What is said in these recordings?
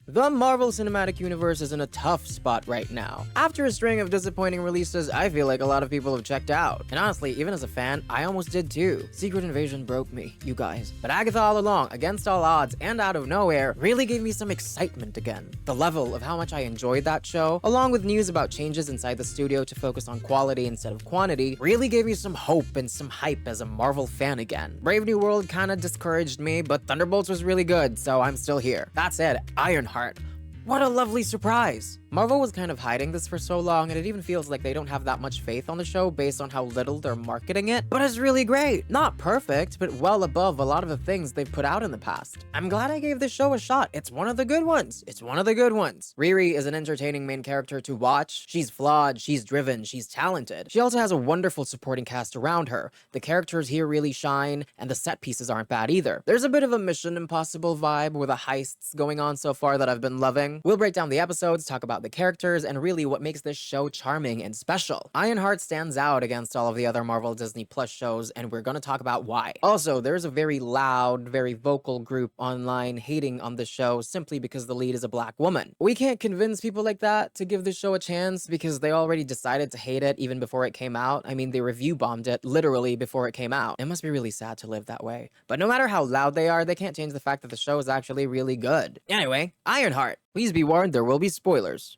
The Marvel Cinematic Universe is in a tough spot right now. After a string of disappointing releases, I feel like a lot of people have checked out. And honestly, even as a fan, I almost did too. Secret Invasion broke me, you guys. But Agatha all along, against all odds and out of nowhere, really gave me some excitement again. The level of how much I enjoyed that show, along with news about changes inside the studio to focus on quality instead of quantity, really gave me some hope and some hype as a Marvel fan again. Brave New World kinda discouraged me, but Thunderbolts was really good, so I'm still here. That said, Ironheart. What a lovely surprise! Marvel was kind of hiding this for so long, and it even feels like they don't have that much faith on the show based on how little they're marketing it, but it's really great. Not perfect, but well above a lot of the things they've put out in the past. I'm glad I gave this show a shot. It's one of the good ones. It's one of the good ones. RiRi is an entertaining main character to watch. She's flawed, she's driven, she's talented. She also has a wonderful supporting cast around her. The characters here really shine, and the set pieces aren't bad either. There's a bit of a Mission Impossible vibe with the heists going on so far that I've been loving. We'll break down the episodes, talk about the characters, and really what makes this show charming and special. Ironheart stands out against all of the other Marvel Disney Plus shows, and we're gonna talk about why. Also, there's a very loud, very vocal group online hating on the show simply because the lead is a black woman. We can't convince people like that to give the show a chance because they already decided to hate it even before it came out. I mean, they review bombed it literally before it came out. It must be really sad to live that way. But no matter how loud they are, they can't change the fact that the show is actually really good. Anyway, Ironheart. Please be warned, there will be spoilers.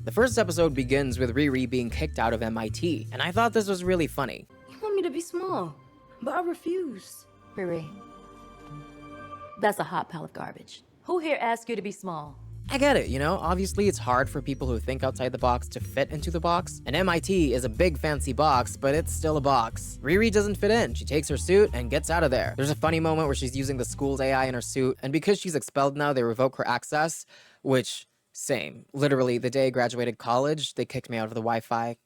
The first episode begins with RiRi being kicked out of MIT, and I thought this was really funny. You want me to be small, but I refuse. RiRi, that's a hot pile of garbage. Who here asked you to be small? I get it, you know, obviously it's hard for people who think outside the box to fit into the box, and MIT is a big fancy box, but it's still a box. RiRi doesn't fit in, she takes her suit and gets out of there. There's a funny moment where she's using the school's AI in her suit, and because she's expelled now, they revoke her access, which, same. Literally, the day I graduated college, they kicked me out of the Wi-Fi.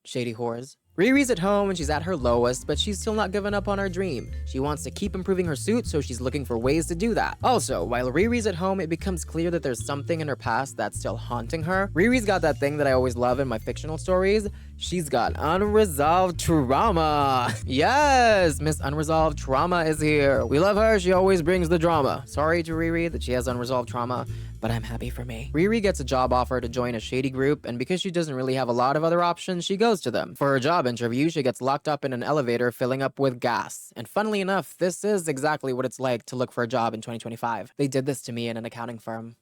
Shady whores. RiRi's at home and she's at her lowest, but she's still not given up on her dream. She wants to keep improving her suit, so she's looking for ways to do that. Also, while RiRi's at home, it becomes clear that there's something in her past that's still haunting her. RiRi's got that thing that I always love in my fictional stories. She's got unresolved trauma. Yes, Miss Unresolved Trauma is here. We love her, she always brings the drama. Sorry to RiRi that she has unresolved trauma, but I'm happy for me. RiRi gets a job offer to join a shady group, and because she doesn't really have a lot of other options, she goes to them. For her job interview, she gets locked up in an elevator filling up with gas. And funnily enough, this is exactly what it's like to look for a job in 2025. They did this to me in an accounting firm.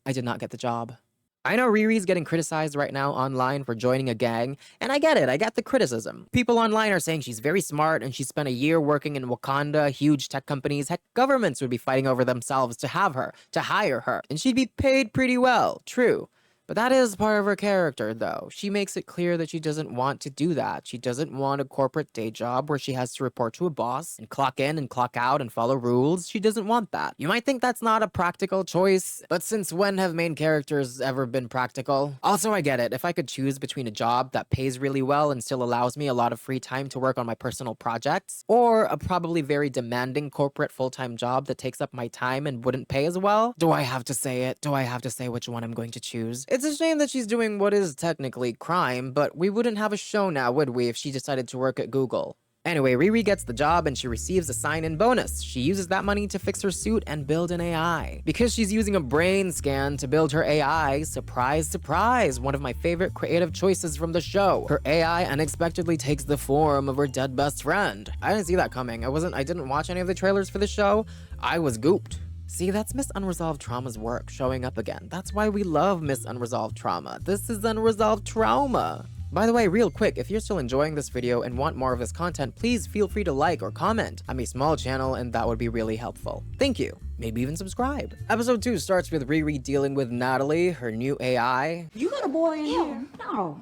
I did not get the job. I know RiRi's getting criticized right now online for joining a gang, and I get it, I get the criticism. People online are saying she's very smart and she spent a year working in Wakanda, huge tech companies, heck, governments would be fighting over themselves to have her, to hire her, and she'd be paid pretty well, true. But that is part of her character, though. She makes it clear that she doesn't want to do that. She doesn't want a corporate day job where she has to report to a boss and clock in and clock out and follow rules. She doesn't want that. You might think that's not a practical choice, but since when have main characters ever been practical? Also, I get it. If I could choose between a job that pays really well and still allows me a lot of free time to work on my personal projects, or a probably very demanding corporate full-time job that takes up my time and wouldn't pay as well, do I have to say it? Do I have to say which one I'm going to choose? It's a shame that she's doing what is technically crime, but we wouldn't have a show now, would we, if she decided to work at Google? Anyway, RiRi gets the job and she receives a sign-in bonus. She uses that money to fix her suit and build an AI. Because she's using a brain scan to build her AI, surprise, surprise, one of my favorite creative choices from the show. Her AI unexpectedly takes the form of her dead best friend. I didn't see that coming. I didn't watch any of the trailers for the show. I was gooped. See, that's Miss Unresolved Trauma's work showing up again. That's why we love Miss Unresolved Trauma. This is Unresolved Trauma. By the way, real quick, if you're still enjoying this video and want more of this content, please feel free to like or comment. I'm a small channel and that would be really helpful. Thank you. Maybe even subscribe. Episode 2 starts with RiRi dealing with Natalie, her new AI. You got a boy in here? No,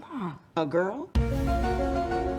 a girl?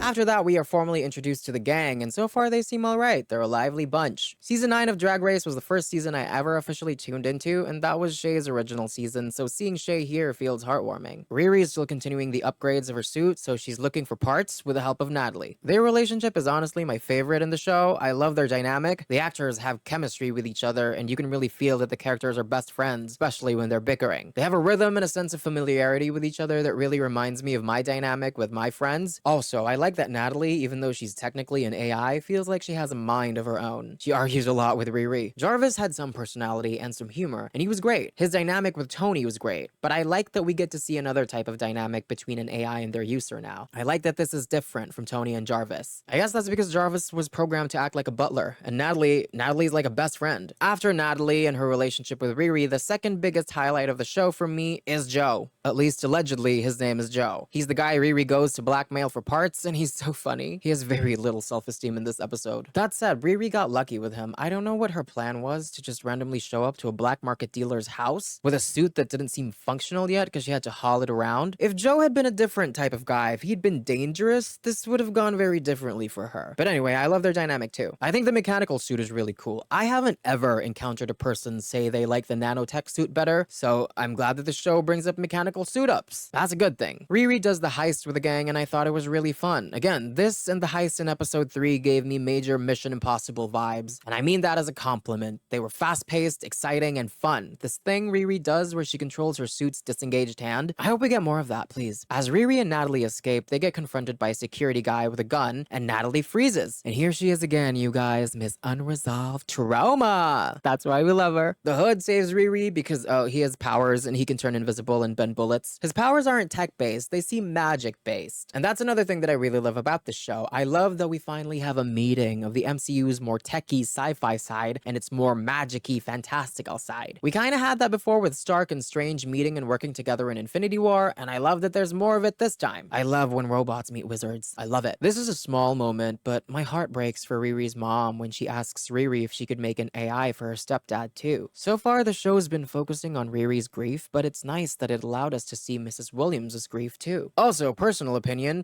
After that, we are formally introduced to the gang, and so far they seem alright. They're a lively bunch. Season 9 of Drag Race was the first season I ever officially tuned into, and that was Shay's original season, so seeing Shay here feels heartwarming. RiRi is still continuing the upgrades of her suit, so she's looking for parts with the help of Natalie. Their relationship is honestly my favorite in the show. I love their dynamic. The actors have chemistry with each other, and you can really feel that the characters are best friends, especially when they're bickering. They have a rhythm and a sense of familiarity with each other that really reminds me of my dynamic with my friends. Also, I like that Natalie, even though she's technically an AI, feels like she has a mind of her own. She argues a lot with RiRi. Jarvis had some personality and some humor, and he was great. His dynamic with Tony was great, but I like that we get to see another type of dynamic between an AI and their user now. I like that this is different from Tony and Jarvis. I guess that's because Jarvis was programmed to act like a butler, and Natalie's like a best friend. After Natalie and her relationship with RiRi, the second biggest highlight of the show for me is Joe. At least allegedly, his name is Joe. He's the guy RiRi goes to blackmail for parts, and he's so funny. He has very little self-esteem in this episode. That said, RiRi got lucky with him. I don't know what her plan was to just randomly show up to a black market dealer's house with a suit that didn't seem functional yet because she had to haul it around. If Joe had been a different type of guy, if he'd been dangerous, this would have gone very differently for her. But anyway, I love their dynamic too. I think the mechanical suit is really cool. I haven't ever encountered a person say they like the nanotech suit better, so I'm glad that the show brings up mechanical suit-ups. That's a good thing. RiRi does the heist with the gang, and I thought it was really fun. Again, this and the heist in episode 3 gave me major Mission Impossible vibes, and I mean that as a compliment. They were fast-paced, exciting, and fun. This thing RiRi does where she controls her suit's disengaged hand, I hope we get more of that, please. As RiRi and Natalie escape, they get confronted by a security guy with a gun, and Natalie freezes. And here she is again, you guys, Miss Unresolved Trauma. That's why we love her. The Hood saves RiRi because, oh, he has powers and he can turn invisible and bend bullets. His powers aren't tech-based, they seem magic-based. And that's another thing that I really love about this show. I love that we finally have a meeting of the MCU's more techy sci-fi side and its more magic-y fantastical side. We kinda had that before with Stark and Strange meeting and working together in Infinity War, and I love that there's more of it this time. I love when robots meet wizards. I love it. This is a small moment, but my heart breaks for RiRi's mom when she asks RiRi if she could make an AI for her stepdad too. So far, the show's been focusing on RiRi's grief, but it's nice that it allowed us to see Mrs. Williams' grief too. Also, personal opinion,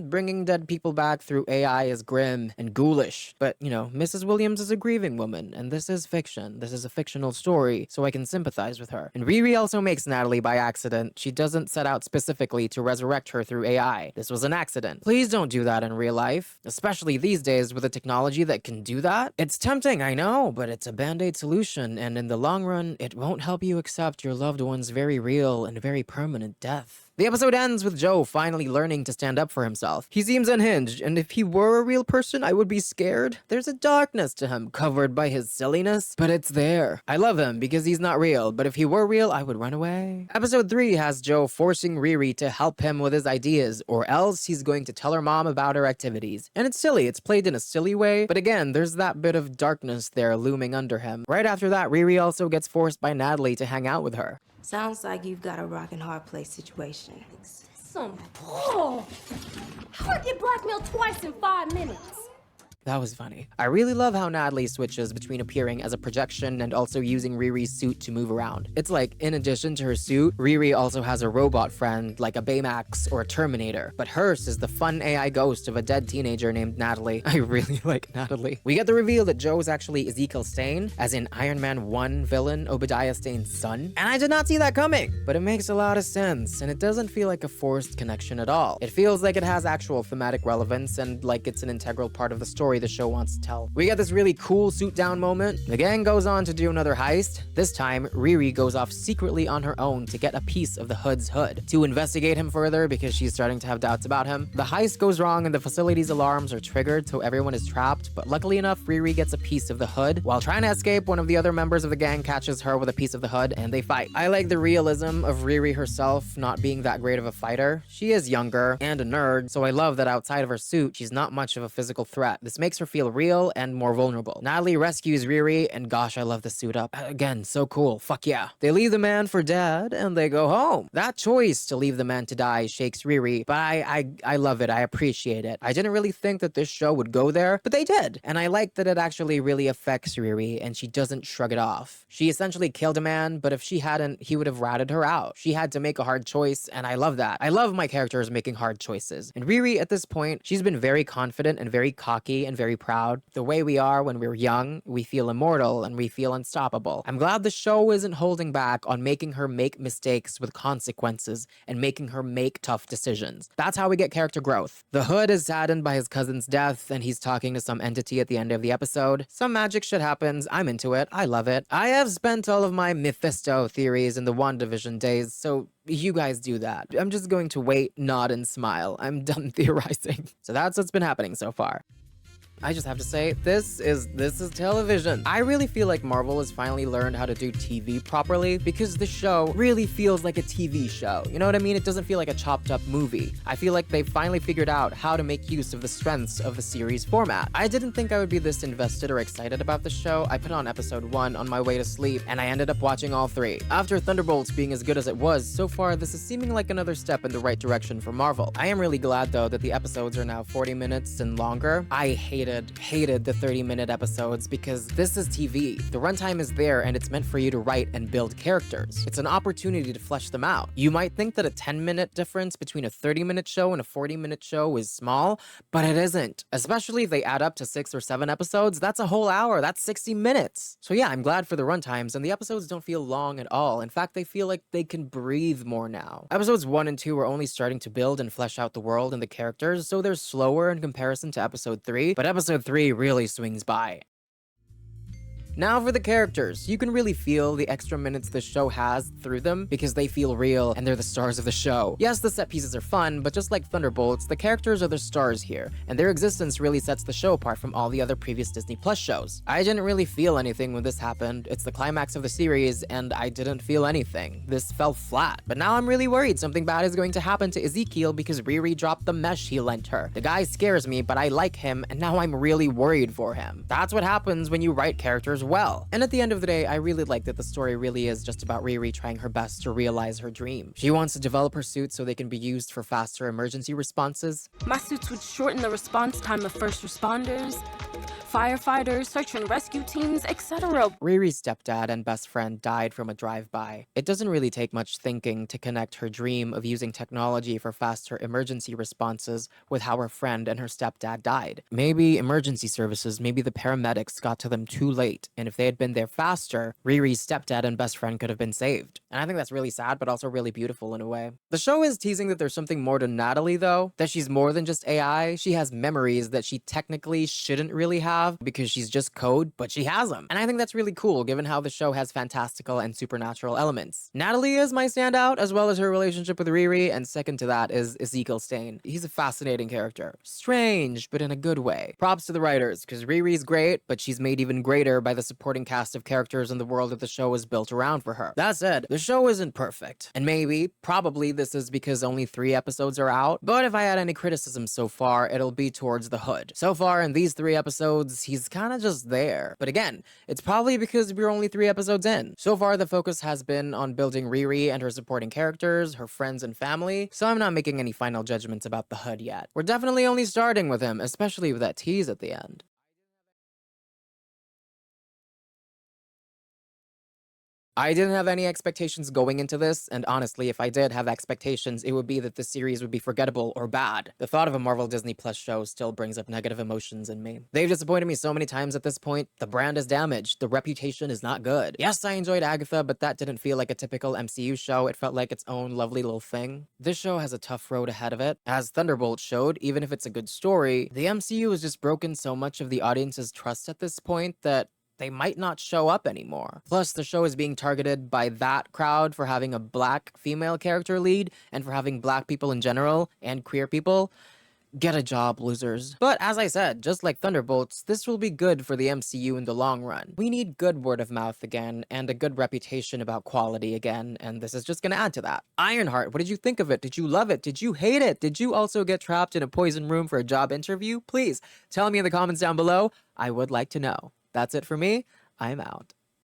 bringing dead people back through AI is grim and ghoulish. But, you know, Mrs. Williams is a grieving woman, and this is fiction. This is a fictional story, so I can sympathize with her. And RiRi also makes Natalie by accident. She doesn't set out specifically to resurrect her through AI. This was an accident. Please don't do that in real life, especially these days with a technology that can do that. It's tempting, I know, but it's a band-aid solution, and in the long run, it won't help you accept your loved one's very real and very permanent death. The episode ends with Joe finally learning to stand up for himself. He seems unhinged, and if he were a real person, I would be scared. There's a darkness to him, covered by his silliness, but it's there. I love him because he's not real, but if he were real, I would run away. Episode 3 has Joe forcing RiRi to help him with his ideas, or else he's going to tell her mom about her activities. And it's silly, it's played in a silly way, but again, there's that bit of darkness there looming under him. Right after that, RiRi also gets forced by Natalie to hang out with her. Sounds like you've got a rock and hard place situation. Some bull. How I get blackmailed twice in 5 minutes? That was funny. I really love how Natalie switches between appearing as a projection and also using RiRi's suit to move around. It's like, in addition to her suit, RiRi also has a robot friend like a Baymax or a Terminator, but hers is the fun AI ghost of a dead teenager named Natalie. I really like Natalie. We get the reveal that Joe is actually Ezekiel Stane, as in Iron Man 1 villain Obadiah Stane's son, and I did not see that coming, but it makes a lot of sense, and it doesn't feel like a forced connection at all. It feels like it has actual thematic relevance and like it's an integral part of the story the show wants to tell. We get this really cool suit down moment. The gang goes on to do another heist. This time, RiRi goes off secretly on her own to get a piece of the Hood's hood, to investigate him further because she's starting to have doubts about him. The heist goes wrong and the facility's alarms are triggered, so everyone is trapped, but luckily enough, RiRi gets a piece of the hood. While trying to escape, one of the other members of the gang catches her with a piece of the hood and they fight. I like the realism of RiRi herself not being that great of a fighter. She is younger and a nerd, so I love that outside of her suit, she's not much of a physical threat. This makes her feel real and more vulnerable. Natalie rescues RiRi, and gosh, I love the suit up. Again, so cool. Fuck yeah. They leave the man for dead, and they go home. That choice to leave the man to die shakes RiRi, but I love it. I appreciate it. I didn't really think that this show would go there, but they did. And I like that it actually really affects RiRi, and she doesn't shrug it off. She essentially killed a man, but if she hadn't, he would have ratted her out. She had to make a hard choice, and I love that. I love my characters making hard choices. And RiRi, at this point, she's been very confident and very cocky and very proud. The way we are when we're young, we feel immortal and we feel unstoppable. I'm glad the show isn't holding back on making her make mistakes with consequences and making her make tough decisions. That's how we get character growth. The Hood is saddened by his cousin's death and he's talking to some entity at the end of the episode. Some magic shit happens. I'm into it. I love it. I have spent all of my Mephisto theories in the WandaVision days, so you guys do that. I'm just going to wait, nod, and smile. I'm done theorizing. So that's what's been happening so far. I just have to say, this is television. I really feel like Marvel has finally learned how to do TV properly because the show really feels like a TV show. You know what I mean? It doesn't feel like a chopped up movie. I feel like they've finally figured out how to make use of the strengths of the series format. I didn't think I would be this invested or excited about the show. I put on episode 1 on my way to sleep and I ended up watching all 3. After Thunderbolts being as good as it was, so far this is seeming like another step in the right direction for Marvel. I am really glad though that the episodes are now 40 minutes and longer. I hated the 30-minute episodes because this is TV. The runtime is there and it's meant for you to write and build characters. It's an opportunity to flesh them out. You might think that a 10-minute difference between a 30-minute show and a 40-minute show is small, but it isn't. Especially if they add up to 6 or 7 episodes, that's a whole hour, that's 60 minutes. So yeah, I'm glad for the runtimes, and the episodes don't feel long at all. In fact, they feel like they can breathe more now. Episodes 1 and 2 are only starting to build and flesh out the world and the characters, so they're slower in comparison to episode 3, but episode 3 really swings by. Now for the characters. You can really feel the extra minutes the show has through them because they feel real and they're the stars of the show. Yes, the set pieces are fun, but just like Thunderbolts, the characters are the stars here, and their existence really sets the show apart from all the other previous Disney Plus shows. I didn't really feel anything when this happened. It's the climax of the series, and I didn't feel anything. This fell flat. But now I'm really worried something bad is going to happen to Ezekiel because RiRi dropped the mesh he lent her. The guy scares me, but I like him, and now I'm really worried for him. That's what happens when you write characters well. And at the end of the day, I really like that the story really is just about RiRi trying her best to realize her dream. She wants to develop her suits so they can be used for faster emergency responses. My suits would shorten the response time of first responders, firefighters, search and rescue teams, etc. RiRi's stepdad and best friend died from a drive-by. It doesn't really take much thinking to connect her dream of using technology for faster emergency responses with how her friend and her stepdad died. Maybe emergency services, maybe the paramedics got to them too late, and if they had been there faster, RiRi's stepdad and best friend could have been saved. And I think that's really sad, but also really beautiful in a way. The show is teasing that there's something more to Natalie, though, that she's more than just AI. She has memories that she technically shouldn't really have because she's just code, but she has them. And I think that's really cool, given how the show has fantastical and supernatural elements. Natalie is my standout, as well as her relationship with RiRi, and second to that is Ezekiel Stain. He's a fascinating character. Strange, but in a good way. Props to the writers, because RiRi's great, but she's made even greater by the supporting cast of characters and the world that the show is built around for her. That said, the show isn't perfect. And probably this is because only 3 episodes are out, but if I had any criticism so far, it'll be towards the Hood. So far in these 3 episodes, he's kinda just there. But again, it's probably because we're only 3 episodes in. So far, the focus has been on building RiRi and her supporting characters, her friends and family, so I'm not making any final judgments about the Hood yet. We're definitely only starting with him, especially with that tease at the end. I didn't have any expectations going into this, and honestly, if I did have expectations, it would be that the series would be forgettable or bad. The thought of a Marvel Disney Plus show still brings up negative emotions in me. They've disappointed me so many times at this point. The brand is damaged. The reputation is not good. Yes, I enjoyed Agatha, but that didn't feel like a typical MCU show. It felt like its own lovely little thing. This show has a tough road ahead of it. As Thunderbolt showed, even if it's a good story, the MCU has just broken so much of the audience's trust at this point that they might not show up anymore. Plus, the show is being targeted by that crowd for having a black female character lead and for having black people in general and queer people. Get a job, losers. But as I said, just like Thunderbolts, this will be good for the MCU in the long run. We need good word of mouth again and a good reputation about quality again, and this is just gonna add to that. Ironheart, what did you think of it? Did you love it? Did you hate it? Did you also get trapped in a poison room for a job interview? Please tell me in the comments down below. I would like to know. That's it for me. I'm out.